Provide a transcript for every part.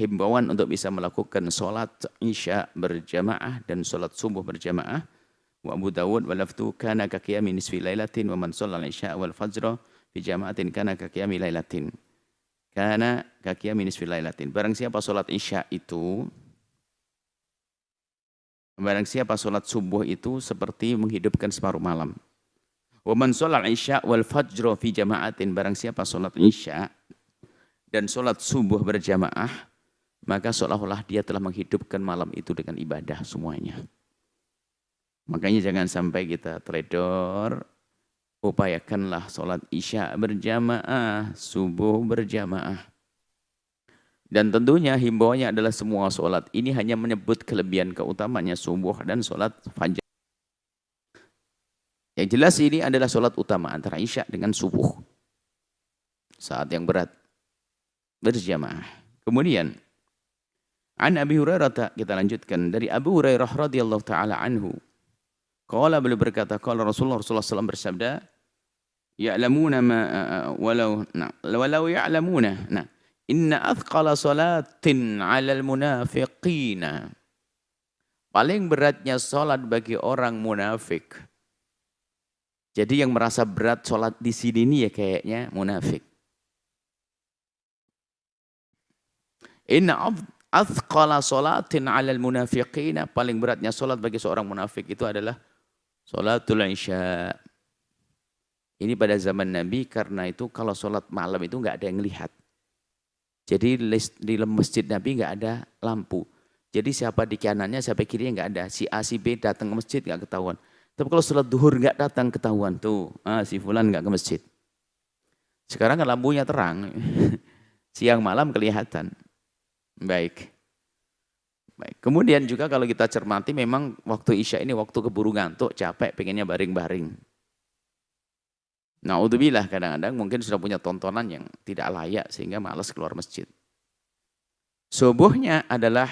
himbauan untuk bisa melakukan sholat isya berjamaah dan sholat subuh berjamaah. Wa Abu Dawud walaftu kana ka qiyami nisfi lailatin wa man shalla al-isya wal fajr fi jama'atin kana ka qiyami lailatin. Kana ka qiyami nisfi lailatin. Barang siapa sholat isya itu, barang siapa sholat subuh itu seperti menghidupkan separuh malam. Wa man shalla al-isya wal fajr fi jama'atin. Barang siapa sholat isya dan sholat subuh berjamaah, maka seolah-olah dia telah menghidupkan malam itu dengan ibadah semuanya. Makanya jangan sampai kita teledor, upayakanlah sholat isya berjamaah, subuh berjamaah. Dan tentunya himbauannya adalah semua sholat ini hanya menyebut kelebihan keutamanya subuh dan sholat fajar. Yang jelas ini adalah sholat utama antara isya dengan subuh. Saat yang berat. Berjamaah. Kemudian an Abi Hurairah, kita lanjutkan dari Abu Hurairah radhiyallahu taala anhu. Qala, beliau berkata, qala Rasulullah SAW bersabda, ya'lamuna ma walau ya'lamuna inna athqala salatin 'alal munafiqina. Paling beratnya salat bagi orang munafik. Jadi yang merasa berat salat di sini nih ya kayaknya munafik. Inna athqala salatin 'alal munafiqina, paling beratnya salat bagi seorang munafik itu adalah salatul isya. Ini pada zaman Nabi, karena itu kalau salat malam itu enggak ada yang lihat. Jadi di masjid Nabi enggak ada lampu. Jadi siapa di kanannya, siapa kirinya enggak ada. Si A, si B datang ke masjid enggak ketahuan. Tapi kalau salat duhur enggak datang ketahuan tuh, si fulan enggak ke masjid. Sekarang kan lampunya terang. Siang malam kelihatan. Baik. Kemudian juga kalau kita cermati memang waktu isya ini waktu keburu ngantuk, capek, pengennya baring-baring. Na'udzubillah, kadang-kadang mungkin sudah punya tontonan yang tidak layak sehingga malas keluar masjid. Subuhnya adalah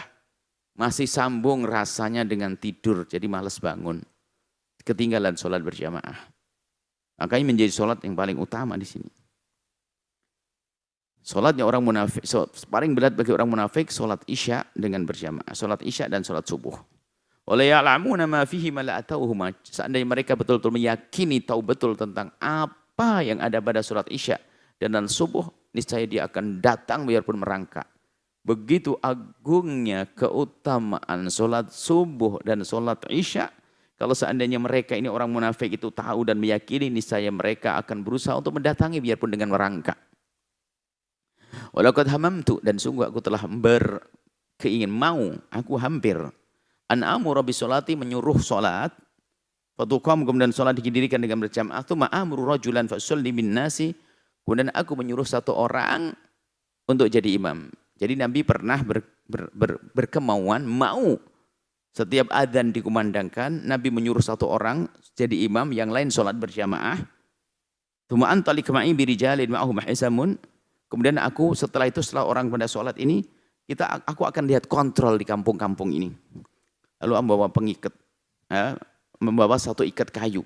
masih sambung rasanya dengan tidur, jadi malas bangun. Ketinggalan sholat berjamaah. Makanya menjadi sholat yang paling utama di sini. Sholatnya orang munafik, paling berat bagi orang munafik, sholat isya dengan berjamaah. Sholat isya dan sholat subuh. Wala ya'lamuna ma fihi ma la atauhuma. Seandainya mereka betul-betul meyakini, tahu betul tentang apa yang ada pada sholat isya dan subuh, niscaya dia akan datang biarpun merangkak. Begitu agungnya keutamaan sholat subuh dan sholat isya. Kalau seandainya mereka ini orang munafik itu tahu dan meyakini, niscaya mereka akan berusaha untuk mendatangi biarpun dengan merangkak. Walaqad hamamtu, dan sungguh aku telah berkeingin mau, aku hampir an amura bis sholati, menyuruh salat, fatuqam, kemudian salat didirikan dengan berjamaah, tsumma amru rajulan fasalli bin nasi, kemudian aku menyuruh satu orang untuk jadi imam. Jadi Nabi pernah berkemauan mau setiap adzan dikumandangkan, Nabi menyuruh satu orang jadi imam, yang lain salat berjamaah. Tsumma antaliq ma'i birijalin ma'ahum hisamun. Kemudian aku setelah itu, setelah orang pada sholat ini, aku akan lihat kontrol di kampung-kampung ini. Lalu membawa pengikat, membawa satu ikat kayu.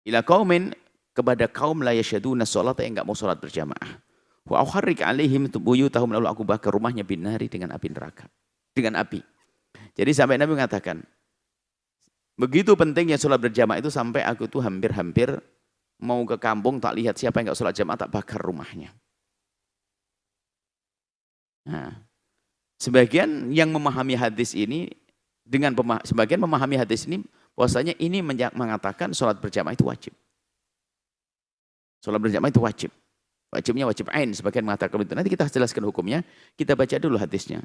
Ila qaumin, kepada kaum la yasyaduna sholata, yang enggak mau sholat berjamaah. Wa uharrik alaihim buyutahum, lalu aku bakar rumahnya binari, dengan api neraka. Dengan api. Jadi sampai Nabi mengatakan, begitu pentingnya sholat berjamaah itu sampai aku itu hampir-hampir mau ke kampung, tak lihat siapa yang enggak sholat jamaah, tak bakar rumahnya. Nah, sebagian yang memahami hadis ini, sebagian memahami hadis ini, bahwasanya ini mengatakan sholat berjamaah itu wajib. Sholat berjamaah itu wajib. Wajibnya wajib ain, sebagian mengatakan itu. Nanti kita jelaskan hukumnya, kita baca dulu hadisnya.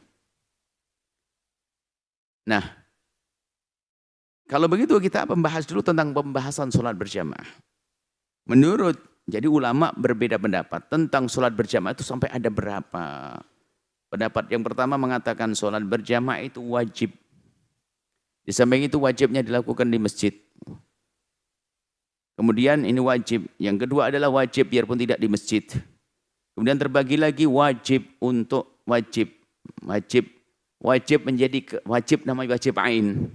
Nah, kalau begitu kita membahas dulu tentang pembahasan sholat berjamaah. Menurut, jadi ulama berbeda pendapat tentang sholat berjamaah itu sampai ada berapa. Pendapat yang pertama mengatakan sholat berjamaah itu wajib. Di samping itu wajibnya dilakukan di masjid. Kemudian ini wajib. Yang kedua adalah wajib biarpun tidak di masjid. Kemudian terbagi lagi wajib untuk wajib. Wajib menjadi wajib, namanya wajib ain.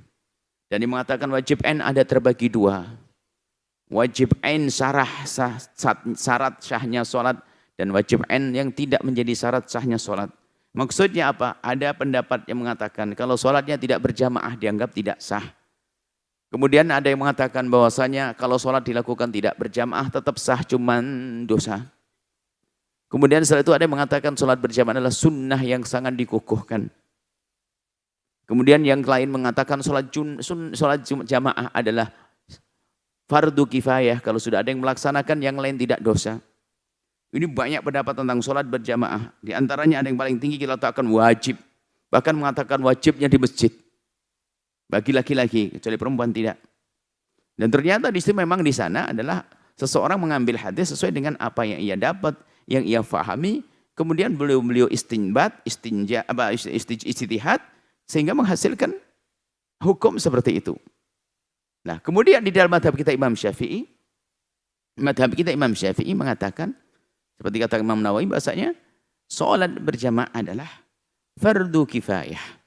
Dan yang mengatakan wajib ain ada terbagi dua. Wajib ain syarat syahnya sholat dan wajib ain yang tidak menjadi syarat sahnya sholat. Maksudnya apa? Ada pendapat yang mengatakan kalau sholatnya tidak berjamaah dianggap tidak sah. Kemudian ada yang mengatakan bahwasanya kalau sholat dilakukan tidak berjamaah tetap sah, cuman dosa. Kemudian setelah itu ada yang mengatakan sholat berjamaah adalah sunnah yang sangat dikukuhkan. Kemudian yang lain mengatakan sholat jamaah adalah fardu kifayah. Kalau sudah ada yang melaksanakan, yang lain tidak dosa. Ini banyak pendapat tentang sholat berjamaah. Di antaranya ada yang paling tinggi kita letakkan wajib. Bahkan mengatakan wajibnya di masjid. Bagi laki-laki, kecuali perempuan tidak. Dan ternyata di situ memang di sana adalah seseorang mengambil hadis sesuai dengan apa yang ia dapat, yang ia fahami. Kemudian beliau istinbat, istihad, sehingga menghasilkan hukum seperti itu. Nah, kemudian di dalam madhab kita Imam Syafi'i mengatakan, seperti kata Imam Nawawi, bahasanya sholat berjamaah adalah fardu kifayah.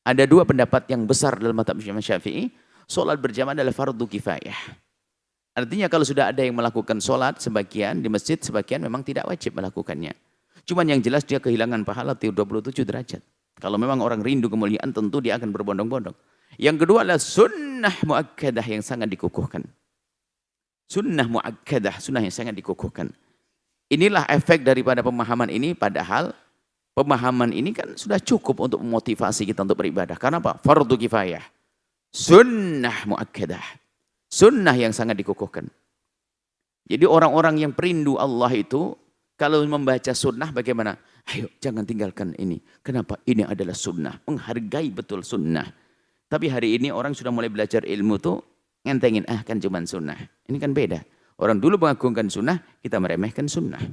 Ada dua pendapat yang besar dalam madhab Imam Syafi'i, sholat berjamaah adalah fardu kifayah. Artinya kalau sudah ada yang melakukan sholat sebagian di masjid, sebagian memang tidak wajib melakukannya. Cuman yang jelas dia kehilangan pahala 27 derajat. Kalau memang orang rindu kemuliaan tentu dia akan berbondong-bondong. Yang kedua adalah sunnah muakkadah yang sangat dikukuhkan. Sunnah muakkadah, sunnah yang sangat dikukuhkan. Inilah efek daripada pemahaman ini, padahal pemahaman ini kan sudah cukup untuk memotivasi kita untuk beribadah. Karena apa? Fardu kifayah. Sunnah muakkadah. Sunnah yang sangat dikukuhkan. Jadi orang-orang yang perindu Allah itu, kalau membaca sunnah bagaimana? Ayo jangan tinggalkan ini. Kenapa? Ini adalah sunnah. Menghargai betul sunnah. Tapi hari ini orang sudah mulai belajar ilmu tuh ngentengin, kan cuman sunnah. Ini kan beda. Orang dulu mengagungkan sunnah, kita meremehkan sunnah.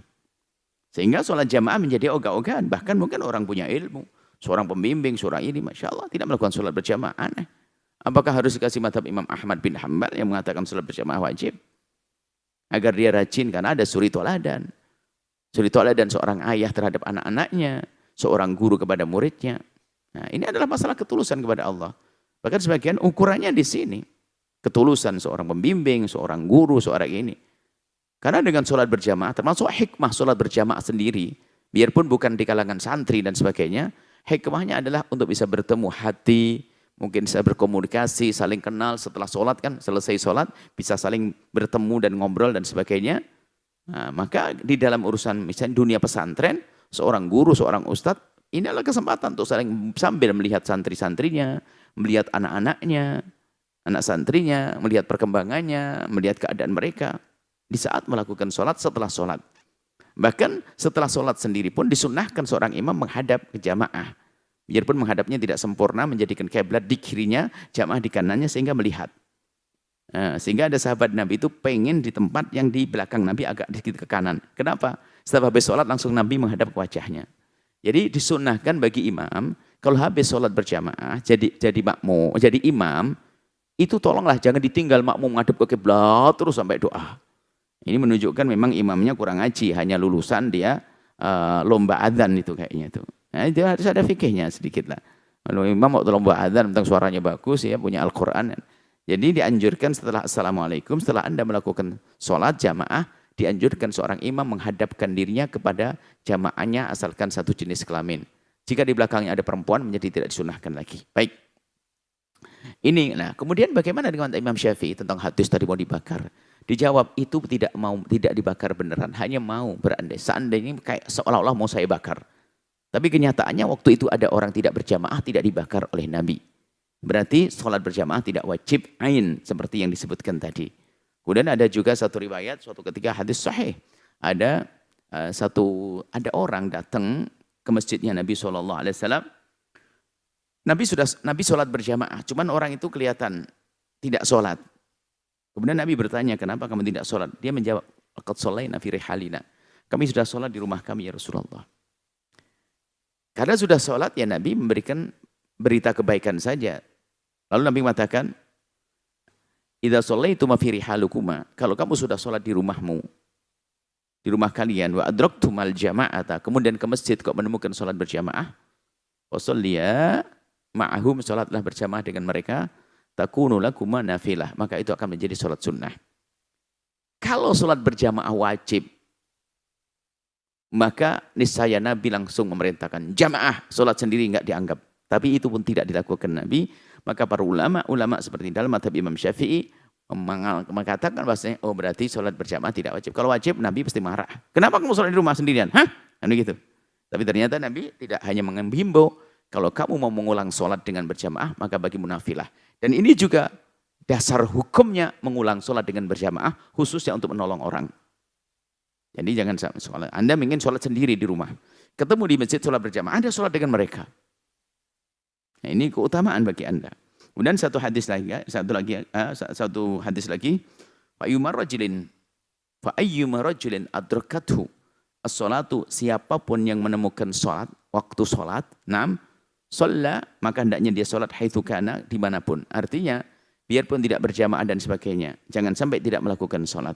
Sehingga sholat jamaah menjadi ogah-ogahan. Bahkan mungkin orang punya ilmu. Seorang pembimbing, seorang ini, Masya Allah, tidak melakukan sholat berjamaah. Aneh. Apakah harus dikasih madhab Imam Ahmad bin Hanbal yang mengatakan sholat berjamaah wajib? Agar dia rajin, karena ada suri toladan. Suri toladan seorang ayah terhadap anak-anaknya, seorang guru kepada muridnya. Nah, ini adalah masalah ketulusan kepada Allah. Bahkan sebagian ukurannya di sini. Ketulusan seorang pembimbing, seorang guru, seorang ini. Karena dengan sholat berjamaah, termasuk hikmah sholat berjamaah sendiri, biarpun bukan di kalangan santri dan sebagainya, hikmahnya adalah untuk bisa bertemu hati, mungkin bisa berkomunikasi, saling kenal setelah sholat kan, selesai sholat, bisa saling bertemu dan ngobrol dan sebagainya. Nah, maka di dalam urusan misalnya dunia pesantren, seorang guru, seorang ustadz, ini adalah kesempatan untuk saling sambil melihat santri-santrinya, melihat anak-anaknya, anak santrinya, melihat perkembangannya, melihat keadaan mereka. Di saat melakukan sholat, setelah sholat. Bahkan setelah sholat sendiri pun disunnahkan seorang imam menghadap ke jamaah. Biarpun menghadapnya tidak sempurna, menjadikan kiblat di kirinya, jamaah di kanannya sehingga melihat. Sehingga ada sahabat Nabi itu pengen di tempat yang di belakang Nabi agak sedikit ke kanan. Kenapa? Setelah habis sholat langsung Nabi menghadap ke wajahnya. Jadi disunnahkan bagi imam, kalau habis sholat berjamaah, jadi makmum, jadi imam, itu tolonglah jangan ditinggal makmum menghadap ke kiblat terus sampai doa. Ini menunjukkan memang imamnya kurang ngaji, hanya lulusan dia lomba adzan itu kayaknya itu. Nah, itu harus ada fikihnya sedikit lah. Kalau imam waktu lomba adzan tentang suaranya bagus ya, punya Al-Qur'an. Jadi dianjurkan setelah Assalamualaikum, setelah Anda melakukan sholat jamaah, dianjurkan seorang imam menghadapkan dirinya kepada jamaahnya asalkan satu jenis kelamin. Jika di belakangnya ada perempuan menjadi tidak disunahkan lagi. Baik. Ini, nah kemudian bagaimana dengan Imam Syafi'i tentang hadis tadi mau dibakar? Dijawab itu tidak dibakar beneran, hanya mau berandai. Seandainya kayak seolah-olah mau saya bakar. Tapi kenyataannya waktu itu ada orang tidak berjamaah tidak dibakar oleh Nabi. Berarti sholat berjamaah tidak wajib ain seperti yang disebutkan tadi. Kemudian ada juga satu riwayat suatu ketika hadis sahih. Ada orang datang ke masjidnya Nabi SAW. Nabi sholat berjamaah, cuman orang itu kelihatan tidak sholat. Kemudian Nabi bertanya, kenapa kamu tidak sholat? Dia menjawab, laqad shallaina fi rihalina. Kami sudah sholat di rumah kami ya Rasulullah. Karena sudah sholat ya Nabi memberikan berita kebaikan saja. Lalu Nabi mengatakan, idza shallaitum fi rihalukuma, kalau kamu sudah sholat di rumahmu, di rumah kalian, wa adraktumal jama'ata, kemudian ke masjid kok menemukan sholat berjamaah, wa sholliya ma'ahum, sholatlah berjamaah dengan mereka, takunu lakuma nafilah, maka itu akan menjadi sholat sunnah. Kalau sholat berjamaah wajib, maka niscaya Nabi langsung memerintahkan jamaah, sholat sendiri enggak dianggap. Tapi itu pun tidak dilakukan Nabi. Maka para ulama seperti dalam mazhab Imam Syafi'i mengatakan bahwasanya oh berarti sholat berjamaah tidak wajib. Kalau wajib Nabi pasti marah. Kenapa kamu sholat di rumah sendirian? Hah? Kan begitu. Tapi ternyata Nabi tidak hanya menghimbau kalau kamu mau mengulang sholat dengan berjamaah maka bagi munafilah. Dan ini juga dasar hukumnya mengulang sholat dengan berjamaah khususnya untuk menolong orang. Jadi jangan sholat. Anda ingin sholat sendiri di rumah. Ketemu di masjid sholat berjamaah, Anda sholat dengan mereka. Nah, ini keutamaan bagi Anda. Kemudian satu hadis lagi, fa ayyuma rajulin adrakathu as-salatu, siapapun yang menemukan sholat, waktu sholat, shalla, maka hendaknya dia sholat haitsu kana, dimanapun. Artinya, biarpun tidak berjamaah dan sebagainya, jangan sampai tidak melakukan sholat.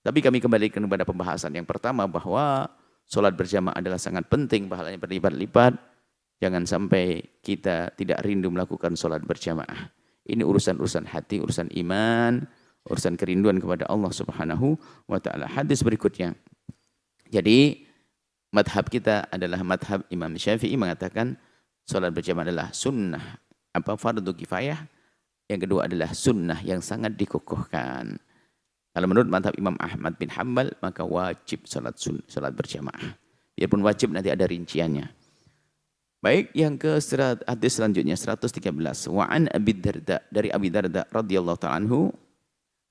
Tapi kami kembalikan kepada pembahasan yang pertama bahwa sholat berjamaah adalah sangat penting, pahalanya berlipat-lipat. Jangan sampai kita tidak rindu melakukan sholat berjamaah. Ini urusan-urusan hati, urusan iman, urusan kerinduan kepada Allah Subhanahu wa ta'ala. Hadis berikutnya. Jadi, madhab kita adalah madhab Imam Syafi'i mengatakan sholat berjamaah adalah sunnah, fardu kifayah. Yang kedua adalah sunnah yang sangat dikukuhkan. Kalau menurut madhab Imam Ahmad bin Hanbal, maka wajib sholat berjamaah. Biarpun wajib nanti ada rinciannya. Baik, yang ke hadis selanjutnya 113. Wa'an Abi Darda, dari Abi Darda radhiyallahu ta'ala anhu.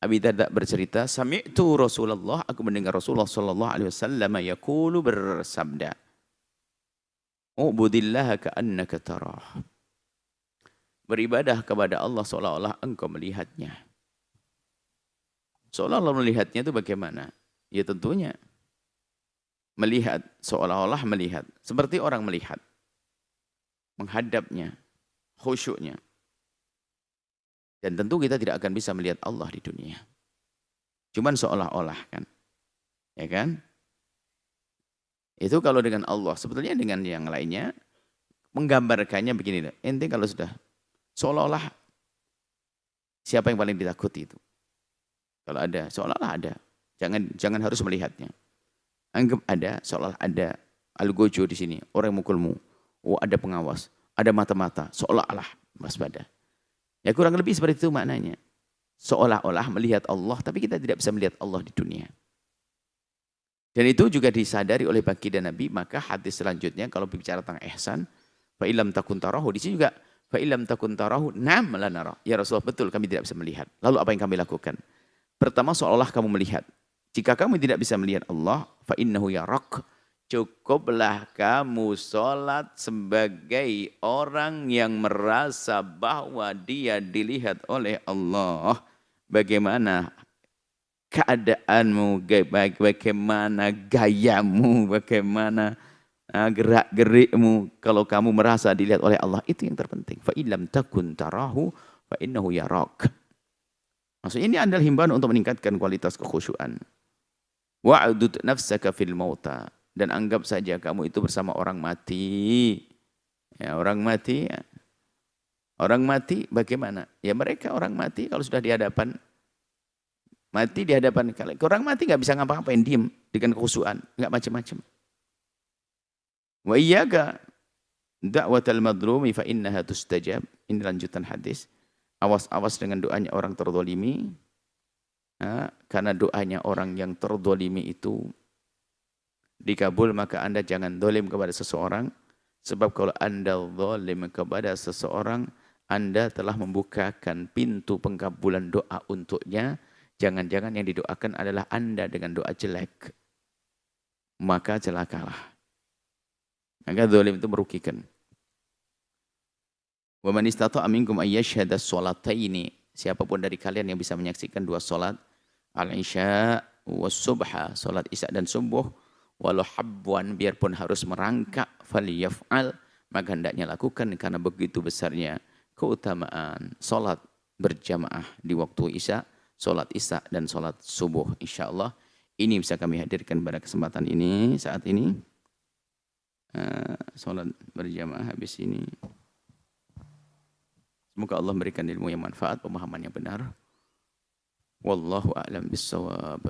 Abi Darda bercerita, sami'tu Rasulullah, aku mendengar Rasulullah sallallahu alaihi wasallam yaqulu, bersabda, ubudillaha ka'annaka tarah. Beribadah kepada Allah seolah-olah engkau melihatnya. Seolah-olah melihatnya itu bagaimana? Ya tentunya melihat, seolah-olah melihat, seperti orang melihat, menghadapnya, khusyuknya. Dan tentu kita tidak akan bisa melihat Allah di dunia. Cuman seolah-olah kan. Ya kan? Itu kalau dengan Allah. Sebetulnya dengan yang lainnya, menggambarkannya begini. Ente kalau sudah seolah-olah, siapa yang paling ditakuti itu? Kalau ada, seolah-olah ada. Jangan harus melihatnya. Anggap ada, seolah ada algojo di sini. Orang yang mukulmu. Oh, ada pengawas, ada mata-mata, seolah-olah waspada. Ya kurang lebih seperti itu maknanya. Seolah-olah melihat Allah, tapi kita tidak bisa melihat Allah di dunia. Dan itu juga disadari oleh baginda Nabi, maka hadis selanjutnya kalau bicara tentang ihsan, fa illam takun tarahu, di sini juga fa illam takun tarahu nam la nara. Ya Rasulullah, betul kami tidak bisa melihat. Lalu apa yang kami lakukan? Pertama, seolah kamu melihat. Jika kamu tidak bisa melihat Allah, fa innahu yarak. Cukuplah kamu sholat sebagai orang yang merasa bahwa dia dilihat oleh Allah. Bagaimana keadaanmu, bagaimana gayamu, bagaimana gerak-gerikmu. Kalau kamu merasa dilihat oleh Allah, itu yang terpenting. Fa illam takun tarahu fa innahu yarak. Maksudnya ini adalah himbauan untuk meningkatkan kualitas kekhusyuan. Wa'udud nafsaka fil mauta. Dan anggap saja kamu itu bersama orang mati. Ya, orang mati. Ya. Orang mati bagaimana? Ya mereka orang mati kalau sudah di hadapan. Mati di hadapan. Kalau orang mati nggak bisa ngapa-ngapain, diem dengan kekhusyuan, nggak macam-macam. Wa iyyaka da'watal madlumi fa innaha tustajab. Ini lanjutan hadis. Awas-awas dengan doanya orang terzalimi. Karena doanya orang yang terzalimi itu dikabul, maka Anda jangan zalim kepada seseorang. Sebab kalau Anda zalim kepada seseorang, Anda telah membukakan pintu pengkabulan doa untuknya. Jangan-jangan yang didoakan adalah Anda dengan doa jelek. Maka celakalah. Maka zalim itu merugikan. Wa man istata'a minkum ay yashhada sholataini. Siapapun dari kalian yang bisa menyaksikan dua salat, al-isya was subha, salat isya dan subuh, walau habwan, biarpun harus merangkak, faliyaf'al, maka hendaknya lakukan, karena begitu besarnya keutamaan salat berjamaah di waktu isya, salat isya dan salat subuh. Insyaallah ini bisa kami hadirkan pada kesempatan ini, saat ini. Salat berjamaah habis ini. Semoga Allah memberikan ilmu yang manfaat, pemahaman yang benar. Wallahu a'lam bissawab.